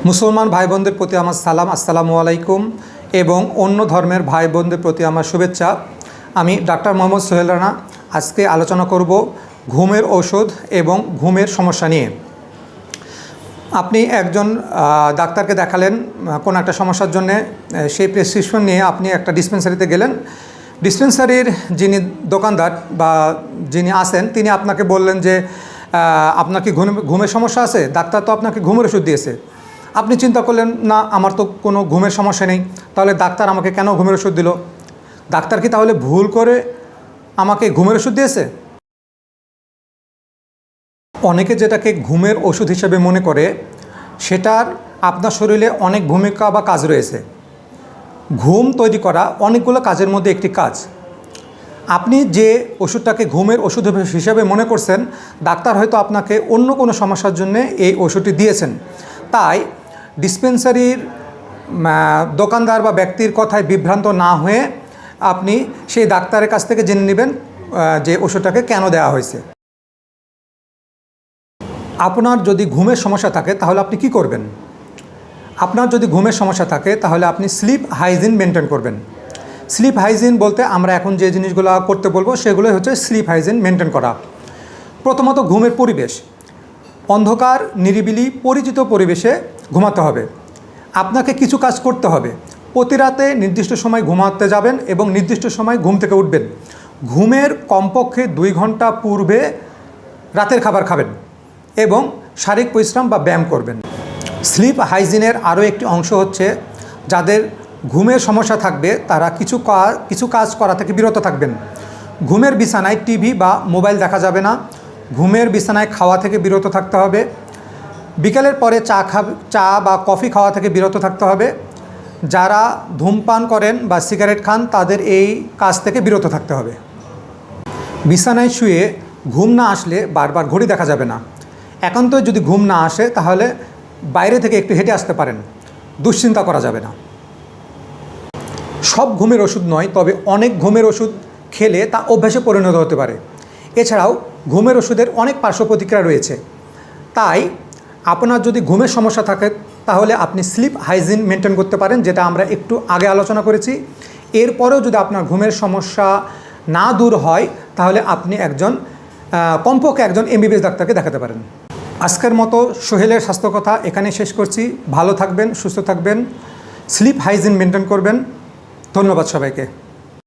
মুসলমান ভাই বোনদের প্রতি আমার সালাম, আসসালামু আলাইকুম। এবং অন্য ধর্মের ভাই বোনদের প্রতি আমার শুভেচ্ছা। আমি ডাক্তার মোহাম্মদ সোহেল রানা। আজকে আলোচনা করব ঘুমের ঔষধ এবং ঘুমের সমস্যা নিয়ে। আপনি একজন ডাক্তারকে দেখালেন কোনো একটা সমস্যার জন্যে, সেই প্রেসক্রিপশন নিয়ে আপনি একটা ডিসপেন্সারিতে গেলেন। ডিসপেন্সারির যিনি দোকানদার বা যিনি আসেন তিনি আপনাকে বললেন যে আপনার কি ঘুমের সমস্যা আছে, ডাক্তার তো আপনাকে ঘুমের ওষুধ দিয়েছে। আপনি চিন্তা করলেন, না আমার তো কোনো ঘুমের সমস্যা নেই, তাহলে ডাক্তার আমাকে কেন ঘুমের ওষুধ দিল? ডাক্তার কি তাহলে ভুল করে আমাকে ঘুমের ওষুধ দিয়েছে? অনেকে যেটাকে ঘুমের ওষুধ হিসেবে মনে করে, সেটার আপনার শরীরে অনেক ভূমিকা বা কাজ রয়েছে। ঘুম তৈরি করা অনেকগুলো কাজের মধ্যে একটি কাজ। আপনি যে ওষুধটাকে ঘুমের ওষুধ হিসেবে মনে করছেন, ডাক্তার হয়তো আপনাকে অন্য কোনো সমস্যার জন্য এই ওষুধটি দিয়েছেন। তাই ডিসপেন্সারির দোকানদার বা ব্যক্তির কথায় বিভ্রান্ত না হয়ে আপনি সেই ডাক্তারের কাছ থেকে জেনে নেবেন যে ওষুধটাকে কেন দেওয়া হয়েছে। আপনার যদি ঘুমের সমস্যা থাকে তাহলে আপনি কি করবেন? আপনার যদি ঘুমের সমস্যা থাকে তাহলে আপনি স্লিপ হাইজিন মেনটেন করবেন। স্লিপ হাইজিন বলতে আমরা এখন যে জিনিসগুলো করতে বলবো সেগুলোই হচ্ছে স্লিপ হাইজিন মেনটেন করা। প্রথমত ঘুমের পরিবেশ, অন্ধকার নিরিবিলি পরিচিত পরিবেশে ঘুমাতে হবে। আপনাকে কিছু কাজ করতে হবে। প্রতি রাতে নির্দিষ্ট সময় ঘুমাতে যাবেন এবং নির্দিষ্ট সময় ঘুম থেকে উঠবেন। ঘুমের কমপক্ষে 2 ঘন্টা পূর্বে রাতের খাবার খাবেন এবং শারীরিক পরিশ্রম বা ব্যায়াম করবেন। স্লিপ হাইজিনের আরও একটি অংশ হচ্ছে, যাদের ঘুমের সমস্যা থাকবে তারা কিছু কাজ করা থেকে বিরত থাকবেন। ঘুমের বিছানায় টিভি বা মোবাইল দেখা যাবে না। ঘুমের বিছানায় খাওয়া থেকে বিরত থাকতে হবে। বিকেলের পরে চা বা কফি খাওয়া থেকে বিরত থাকতে হবে। যারা ধূমপান করেন বা সিগারেট খান তাদের এই কাজ থেকে বিরত থাকতে হবে। বিছানায় শুয়ে ঘুম না আসলে বারবার ঘড়ি দেখা যাবে না। একান্ত যদি ঘুম না আসে তাহলে বাইরে থেকে একটু হেঁটে আসতে পারেন। দুশ্চিন্তা করা যাবে না। সব ঘুমের ওষুধ নয়, তবে অনেক ঘুমের ওষুধ খেলে তা অভ্যাসে পরিণত হতে পারে। এছাড়াও ঘুমের ওষুধের অনেক পার্শ্ব প্রতিক্রিয়া রয়েছে। তাই আপনার যদি ঘুমের সমস্যা থাকে তাহলে আপনি স্লিপ হাইজিন মেনটেন করতে পারেন, যেটা আমরা একটু আগে আলোচনা করেছি। এরপরেও যদি আপনার ঘুমের সমস্যা না দূর হয় তাহলে আপনি কমপক্ষে একজন এমবিবিএস ডাক্তারকে দেখাতে পারেন। আজকের মতো সোহেলের স্বাস্থ্য কথা এখানে শেষ করছি। ভালো থাকবেন, সুস্থ থাকবেন, স্লিপ হাইজিন মেনটেন করবেন। ধন্যবাদ সবাইকে।